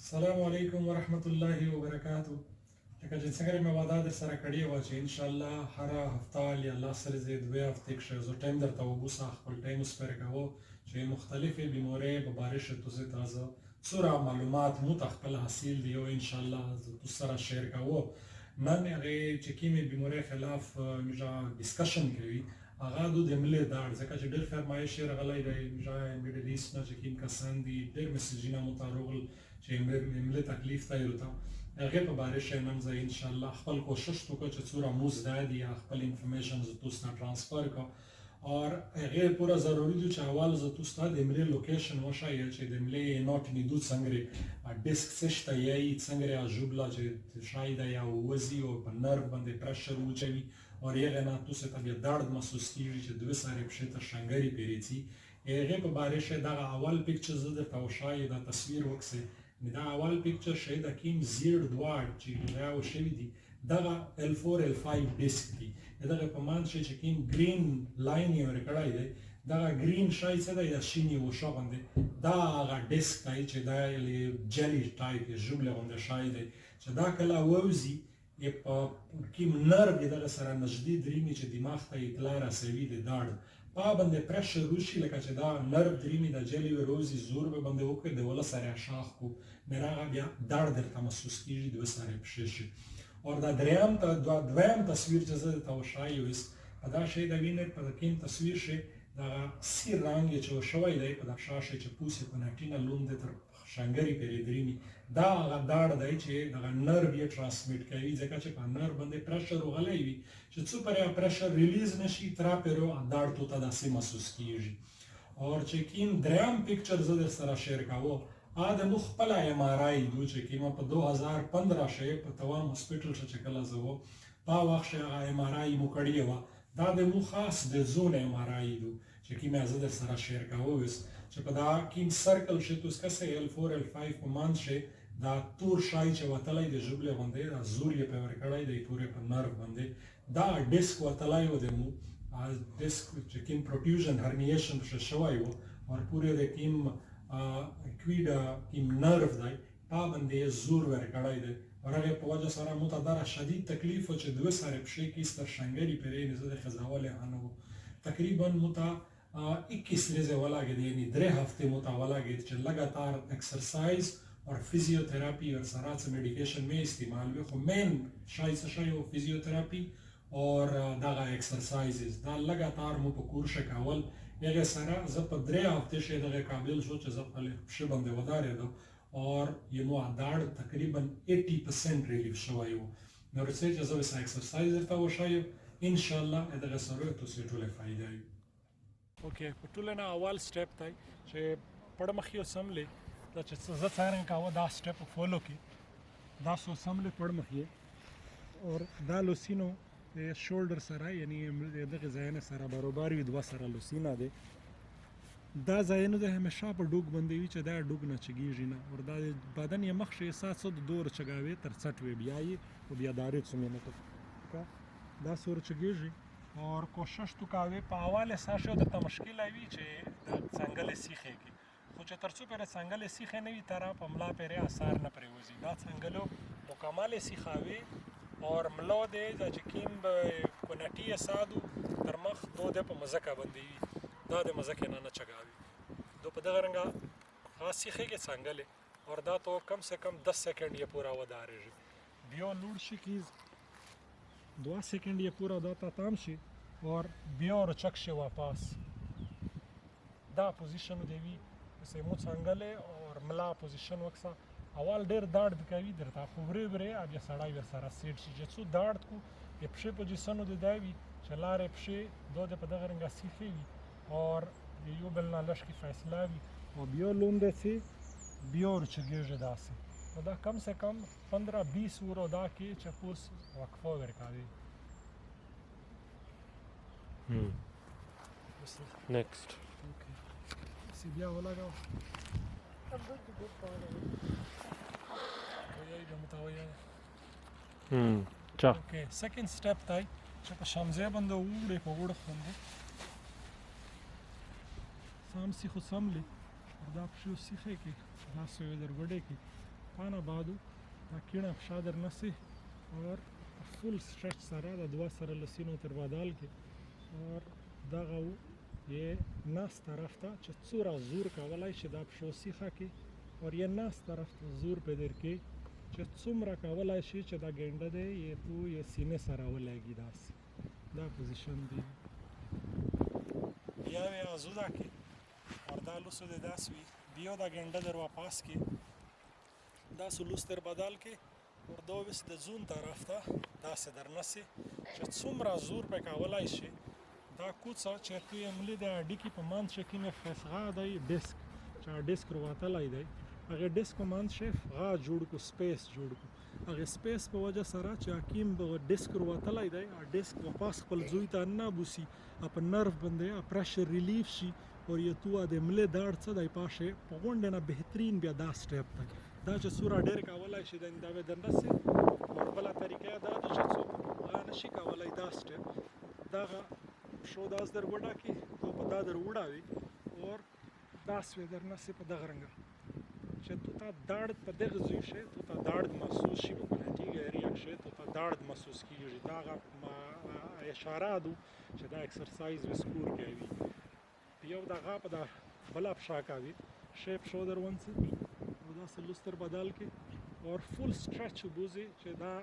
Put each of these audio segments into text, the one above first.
السلام علیکم ورحمت الله وبرکاتو. لکه چې څنګه مې وعده در سره کړې وه چې انشاءالله هره هفته یا الله سره زه دوې هفتې کښې زه ټایم درته وبوسه خپل ټایم سپیر کوو چې مختلفې بیمارۍ به باره شد تو زه تازه څومره معلومات مو ته خپل حاصل دی او انشاءالله زه تو سره شیر کوو. نن هغې چې کومې بیمارۍ خلاف موږ ډسکشن کوي هغه د ملي داړ ځکه چې ډېر فرمایش یې راغلی دی موږ میډل ایسټ نه چې کوم کسان دي ډېر میسیجونه مو ته راغلل چې ملي تکلیف ته یې ورته هغې په باره کې نن زه انشاءالله خپل کوشش وکړو چې څومره مو زده دي یا خپل انفارمیشن زه تاسو ته ټرانسفر کړم اور هغې پوره ضروري دی چې اول زه تاسو ته د ملي لوکیشن وښایم چې د ملي نوټ نیدو څنګه ډیسک څه شته یې څنګه ژوبله چې شاید یا وځي او په نرو باندې پرشر وچوي اور هغې نه تاسو ته بیا درد محسوس کېږي چې دوه سارې پښې ته شنګري پیرېږي هغې په باره کې دغه اول پیکچر زه درته وښایم دا تصویر وکړئ دا اول پیکچر شي د کوم زیړ دوار چې راو شوي دي دغه L4 L5 ډیسک دي دغه په مان شي چې کوم ګرین لاین یې ورکړی دی دغه ګرین شی څه دی د شینې وښه باندې دا هغه ډیسک دی چې دا جلی ټایپ یې ژوبله غوندې شی دی چې دا کله ووځي په کوم نرو یې دغه سره نږدې درېمي چې دماغ ته اطلاع رسوي د داړ په باندې پرشر وشي لکه چې دا نرو درېمي د جلی وروځي زور به باندې وکړي د وله سره شاخ کو نراغه بیا داړ درته محسوس کېږي دوه سره پښې شي اور دا دویم تصویر چې زه درته وښایم په دا شی د وینې په کوم تصویر شي دغه سیر رنګ یې چې وشوی دی په دا شا شي چې پوسې په نټینه لوندې تر شنګري پرې درېمي دا هغه داړ دی چې دغه نرو یې ټرانسمیټ کوي ځکه چې په نرو باندې پرشر وغلی وي چې څو پرې پرشر ریلیز نشي ترا پرې داړ تو ته داسې محسوس کېږي اور چې کوم دریم پیکچر زه در سره شیر کوم د مو خپله ایم آر آی دو چې کومه په 2015 شی په توام هاسپټل چې کله زه وم په وخت کې هغه ایم آر آی مو کړې وه دا د مو خاص د زون ایم آر آی دو چې کومه زه در سره شیر کوم چې په دا کوم سرکل شي تاسو کسه L4 L5 په مان شي دا تور شای چې وتلای د ژوبله باندې دا زور یې په ورکړای دی پورې په نرو باندې دا ډیسک وتلای و د مو ډیسک چې کوم پروټیوژن هرنیشن شوی و او پورې د کوم کوید کوم نرو دی په باندې زور ورکړای دی ورغه په وجه سره مو ته دا شدید تکلیف چې دوه سره پښې کې ستر شنګري پرې نه زده خزاوله انو تقریبا مو ته 21 ورځې ولاګېدې یعنی 3 هفتې مو ته ولاګېد چې لګاتار ایکسرسایز اور فزیوتراپی اور سره څه میډیکیشن مې استعمال وي خو مین شای څه شای او فزیوتراپی اور دغه ایکسرسایزز دا لګاتار مو په کور شکول هغه سره زه په 3 هفتې شه دغه قابل شو چې زه خپل پښې باندې ودارېدم اور یمو داړ تقریبا 80% ریلیف شوی و نو رسې چې زه وسه ایکسرسایز ته وشایم ان شاء الله دغه سره تاسو ټول فائدہ وي اوکې په ټول نه اول سټپ دی چې پړمخیو سملې دا چې زه څنګه کاوه دا سټپ فالو کی دا سو سملې پړمخیه اور دا لوسینو د شولډر سره یعنی دغه ځایونه سره برابر وي دوه سره لوسینا دی دا ځایونه د همیشه په ډوګ باندې وي چې دا ډوګ نه چګیږي نه اور دا بدن یې مخ شي احساس د دور چګاوي تر 60 وي بیا یې او بیا دارې څومره کا دا سور چګیږي اور کوشش تو کاوه په حواله ساشه د مشکل وي چې د څنګه سیخه کی خو چې ترڅو پر څنګه سیخه نه وي تر په ملا پرې اثر نه پریوزي دا څنګه مکمل سیخاوي اور ملو دې چې کیم کونټي اسادو تر مخ دو د په مزکه باندې دا د مزکه نه چګاوي دو په دغه رنګه خاصی خېږي څنګه اور دا تو کم سے کم 10 سیکنډ یې پورا ودارېږي بیا لوړ شي کی 2 سیکنډ یې پورا دا تام شي اور بیا ورچک شي واپس دا پوزیشن دی وی سمو څنګه اور ملا پوزیشن وکسا اول ډیر دارد کوي درته خو ورې بیا سړی ور سره سیټ شي چې څو دارد کو پښې پوزیشن دی دی چې لارې پښې دوه په دغه رنګه سیخي وي اور یو بل نه لش کی فیصله وي او بیا لوند سي بیا ورچګېږي داسې دا کم سے کم 15-20 ورو دا کې چې پوس وقفه ورکاوي Next. Okay. Si bia walaga. Cha. Okay, second step tay چې په شمزه باندې وړې په وړ خوندې سام سی خو سملی دا پښو سیخه کې دا سوي درګړې کې پانه بعدو دا کیڼه پښه در نسی اور فل स्ट्रेच سره د دوا سره لسینو تر بدل کې اور دغه یې ناس طرف ته چې څومره زور کولای شي دا پښو سیخه کې اور یې ناس طرف ته زور په در کې چې څومره کولای شي چې دا ګنډه دی یې تو یې سینې سره ولګي داسې دا پوزیشن دی بیا یې ازودا کې اور دا لوسو دی داس وي بیا دا ګنډه در واپس کې دا سلوس تر بدل کې اور دا وس د زون طرف ته داسې در نسی چې څومره زور په کولای شي دا کوڅه چې تو یې ملي د اډیکی په مان چې کې فسغا دی ډیسک چې ډیسک ورواتلای دی هغه ډیسک په مان شي غا جوړ کو سپیس جوړ کو هغه سپیس په وجه سره چې حکیم به ډیسک ورواتلای دی ډیسک واپس خپل زوی ته نه بوسي په نرف باندې پرشر ریلیف شي اور یې تو د ملي داړ څه دی پاشه په غونډه نه بهترین بیا دا سټپ دی دا چې سوره ډېر کولای شي دا به دنسه او بل طریقه دا د چې څوک نشي کولای دا سټپ دا شو داس در وډا کی تو په دا در وډاوي اور داس و در نسه په دغه رنګ چې تو تا داړ په دغه زوی شي تو تا داړ محسوس شي په نتیجه ریاکشن تو تا داړ محسوس کیږي دا اشاره دو چې دا ایکسرسایز وسکور کوي یو دغه په دا بل افشا کوي شیپ شو در ونس دا سلوستر بدل کې اور فل سټرچ وبوزي چې دا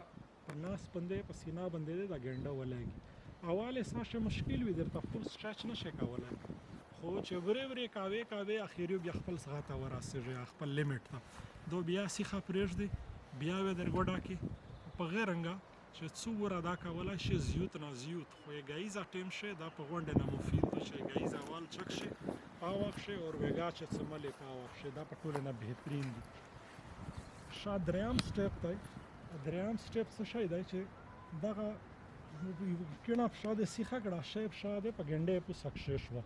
په ناس باندې په سینا باندې دا ګنډه ولګي اواله ساشه مشکل وي درته فل سټرچ نشي کولای خو چې ورې کاوي اخیری بیا خپل سغاته وراسېږي خپل لیمټ ته دو بیا سیخه پرېږدي بیا و در ګوډا کې په غیر رنګه چې څومره دا کولای شي زیوت نه زیوت خو یې ګایزه ټیم شي دا په غونډه نه مفید دی چې ګایزه وال چک شي پاوخ شي او وګا چې سملې پاوخ شي دا په ټول نه بهترین دی شاد دریم سټپ دی دریم سټپ څه شي دی چې دغه کینه په شاده سیخه کړه شی په شاده په ګنډې په سکشه شو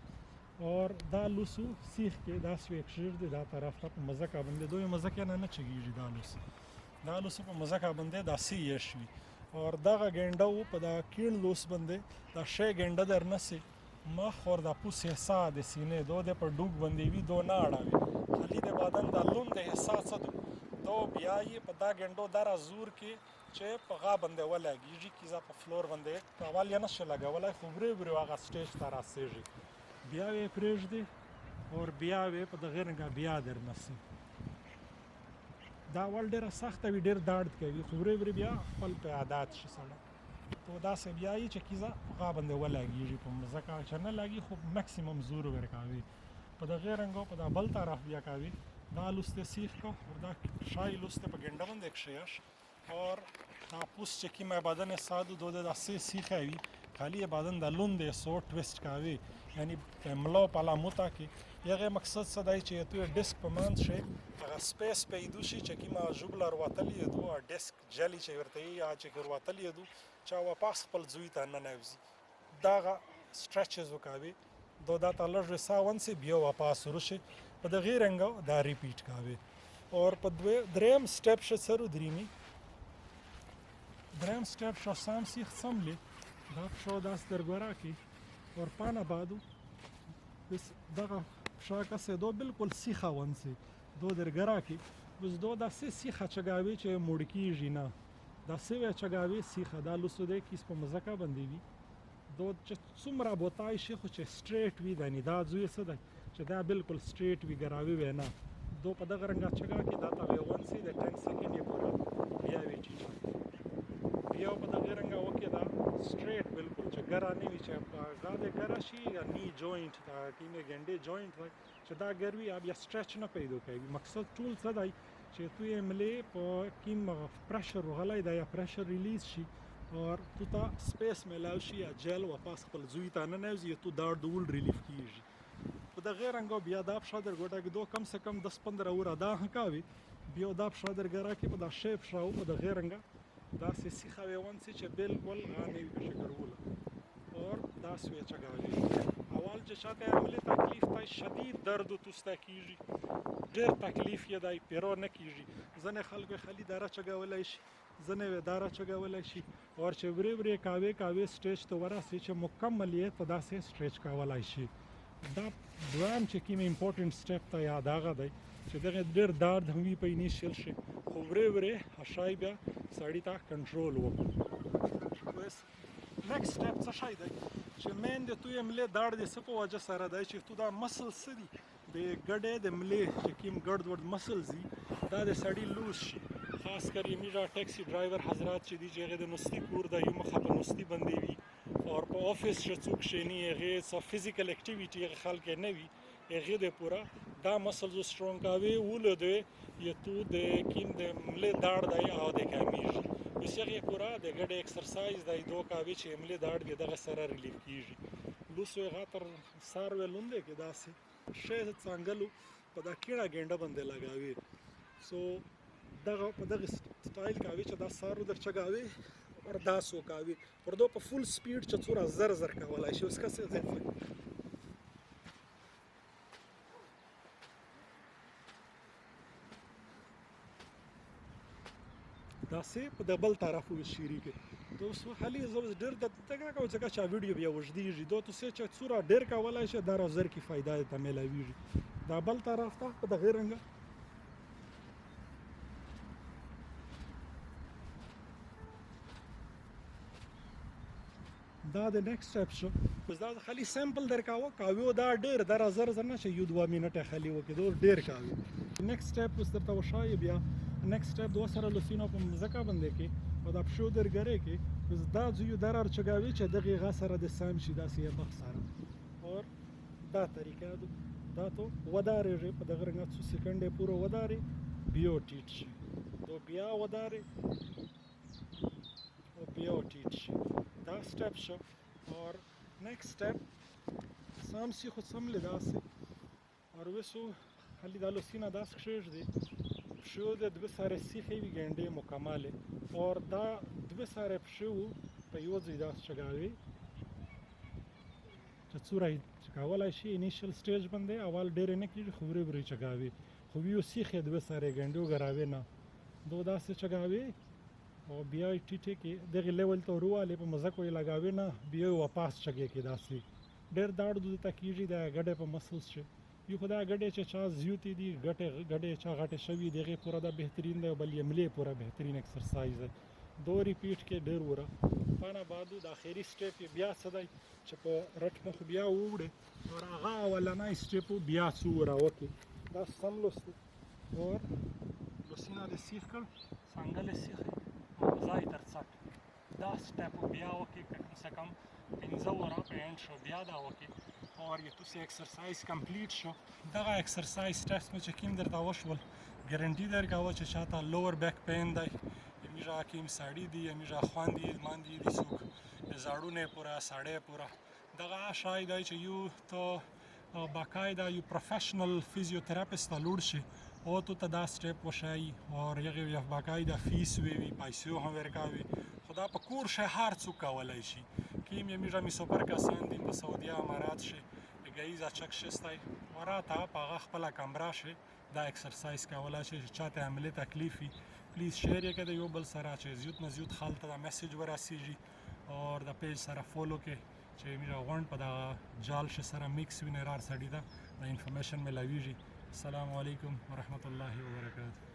اور دا لوسو سیخ کې دا سویک شیر دی دا طرف ته مزه کا باندې دوی مزه کې نه چګیږي دا لوسو په مزه کا باندې دا سی یشوي اور دغه ګنډه په دا کین لوس باندې دا شی ګنډه در نسی مخ اور د پوس حصہ د سینې دو د پر ډوګ باندې وی دو نه اړوي خلی د بدن د لوم د حصہ څه دو بیا یې په دا ګنډو در زور کې چې په غا باندې ولګیږي کیزه په فلور باندې په اول یې نشه لګولای خو ورې هغه سټیج ته راسېږي بیا یې پرېږدي اور بیا یې په دغه رنګ بیا در نسی دا ول ډېره سخته وي ډېر درد کوي خو ورې بیا خپل په عادت شي سره تو دا سه بیا یې چې کیزه غا باندې ولګیږي په مزکه چې نه لګي خو ماکسیمم زور ورکوي په دغه رنګ په دا بل طرف بیا کوي دا لسته سیخ کو اور دا شای لسته په ګنډه باندې کښیاش اور دا پوس چې کیمه بدن ساده دوده د سه سیخه وي خالی بدن د لوند سو ټویسټ کوي یعنی ملو پالا موتا کې یغه مقصد څه دی چې تو ډیسک په مان شي هغه سپیس پیدا شي چې کیمه جوبلر وتلی دو ډیسک جلی چې ورته یا چې وتلی دو چا واپس خپل زوی ته نه نوځي دا سټرچز وکوي دا تلر رساون سي بیا واپس ورشي په د غیر رنګ دا ریپیټ کوي اور په دریم سټپ شسرو دریمي دریم سټپ شو سام سیخ سملی دا شو داس درګورا کی اور پانا بعدو بس دغه شاکه سه دو بالکل سیخه ونسي دو درګرا کی بس دو دا سیخه چګاوي چې موډکی جینا دا سوي چګاوي سیخه دا لوسو دی کیس په مزکه باندې وی دو چې څومره بوتای شي خو چې سټریټ وی دني دا زوی څه دی چې دا بالکل سټریټ وی ګراوي وینا دو په دغه رنګ چګا کی دا تا ونسي د 10 سکند پورا بیا وی چی بیا په دغه رنګ وکي دا سټریټ بالکل چې ګرا نه وي چې غاده ګرا شي یا نی جوینټ دا کینه ګنډه جوینټ وای چې دا ګروي بیا سټرچ نه پیدا کوي مقصد ټول څه دی چې تو یې ملي په کیم پرشر غلای دا یا پرشر ریلیز شي اور تو تا سپیس ملاو شي یا جل واپس خپل زوی ته نه نوځي تو دا ډول ریلیف کیږي په دغه رنګ بیا دا شادر ګوټه کې دو کم سے کم 10-15 اور ادا هکاوي بیا دا شادر ګرا کې په دا شیپ شاو په دغه رنګ دا سیخه وون سي چې بالکل غانې بشکروله اور دا سوي چګاوي اول چې شاته عملي تکلیف ته شدید درد او توستا کیږي ډېر تکلیف یې دای پیرو نه کیږي ځنه خلکو خالي دارا چګاولای شي ځنه دارا چګاولای شي اور چې ورې کاوي سټیج ته ورسې چې مکمل یې په داسې سټریچ کولای شي دا دوام چې کوم امپورټنت سټپ ته یاد هغه دی چې دغه ډېر درد هم وي په انیشیل شي خو ورې هشای بیا سړي ته کنټرول وکړو. بس نیکسټ سټپ څه شی دی چې مین د تو یې ملې درد د څه په وجه سره دی چې تو دا مسل څه دي د ګډې د ملې چې کوم ګډ وډ مسلز دي دا د سړي لوز شي. خاص کر یې میرا ټیکسی ډرایور حضرات چې دي چې هغې د نستی کور ده یو مخه په نستی بندې وي او په آفس چې څوک کښېني هغې څه فزیکل اکټیویټي هغې خلک یې نه وي هغې د پوره دا مسلز سترونګ کوي ولده یې تو د کیم د ملې درد دی او د کمیږي بس هغې پوره د ګډې اکسرسایز دی دو کوي چې ملې درد د دغه سره ریلیف کیږي. لوسو هغه تر سار ویلونده کې داسې شی څنګلو په دا کیڼه ګنډه باندې لګاوي سو دغه په دغه سټایل کوي چې دا سارو در چګاوي اور دا سو کوي پر دو په فول سپیډ چې څوره زر زر کولای شي اوس کسه ځای داسې په د بل طرف وشيري کې دوستو خالي زوز ډېر د تګه کو ځکه چې ویډیو بیا وژديږي دوه څه چې څوره ډېر کولای شي دا زر کی فائدہ ته ملاويږي دا بل طرف ته په دغه رنګ دا د نیکسټ سټپ شو بس دا خالي سیمپل درکاوه کاویو دا ډېر در زر زر نه شي یو 2 منټه خالي وکړو ډېر کاوي. نیکسټ سټپ وس درته وشای بیا نیکسټ سټپ دوه سره لوسینو په مزکا باندې کې او دا پښو درګره کې بس دا زیو درار چګاوي چې دغه غا سره د سام شي داسې مخ سره اور دا طریقه دا ته ودارې په دغه رنګ څو سکندې پورو ودارې بیو ټیټ شي دو بیا ودارې او بیو ټیټ شي دا سټپ شو اور نیکسټ سټپ سام سی خو سم لداسې اور وسو خلی دا لوسینا داس خشش دی پښو د دوه سره سیخې وی ګنډې مکمله اور دا دوه سره پښو په یو ځای داس چګاوي چې څوره چګاولای شي انیشل سټیج باندې اول ډېر نه کیږي خو ورې چګاوي خو یو سیخې دوه سره ګنډو غراوي نه دو داس چګاوي او بیا ټیټه کې دغه لیول ته ورواله په مزه کوی لګاوي نه بیا واپس چګې کې داسې ډېر داړو د تکیږي د ګډه په مسلز شي یو خدای ګډه چې چا زیوتی دي ګډه چا غټه شوی دغه پورا د بهترین دی بل یملې پورا بهترین ایکسرسایز دی دو ریپیټ کې ډېر وره پانا بعدو د اخیری سټپ بیا صدای چې په رټ مخ بیا وړه او هغه ولنای سټپ بیا څوره وکي دا سم لوست اور لوسینا د سیخ کړ څنګه له سیخ ځای تر څټ دا سټپ بیا وکي کم سے کم 15 ورا پینټ شو بیا دا وکي اور یہ تو سے ایکسرسائز کمپلیٹ شو دغه ایکسرسایز سټپس مې چې کیم درته وشول ګارانټي درکاوه چې چاته لوور بیک پین دی میرا کیم ساړی دی میرا خواندی ماندی دي سوق زاړونه پورا ساړې پورا دغه شای دی چې یو ته باقاعده یو پروفیشنل فیزیوتراپیست ته لوړ شي او تو ته دا سټپ وشای اور یو باقاعده فیس وی پیسې هم ورکاوي خدا په کور شه هر څوک کولای شي کیم یې میرا می سپر کسان دي په سعودي امارات شي گایزا چک شستای وراته په خپل کمره شي دا ایکسرسایز کولای شي چې چاته عملی تکلیفي پلیز شیر یې کړئ یو بل سره چې زیات نه زیات خلک ته میسج ورسیږي اور د پیج سره فالو کې چې میرا غونډ په دا جال ش سره میکس وینر ار سړی دا انفارمیشن ملاویږي. السلام علیکم ورحمت الله وبرکاته.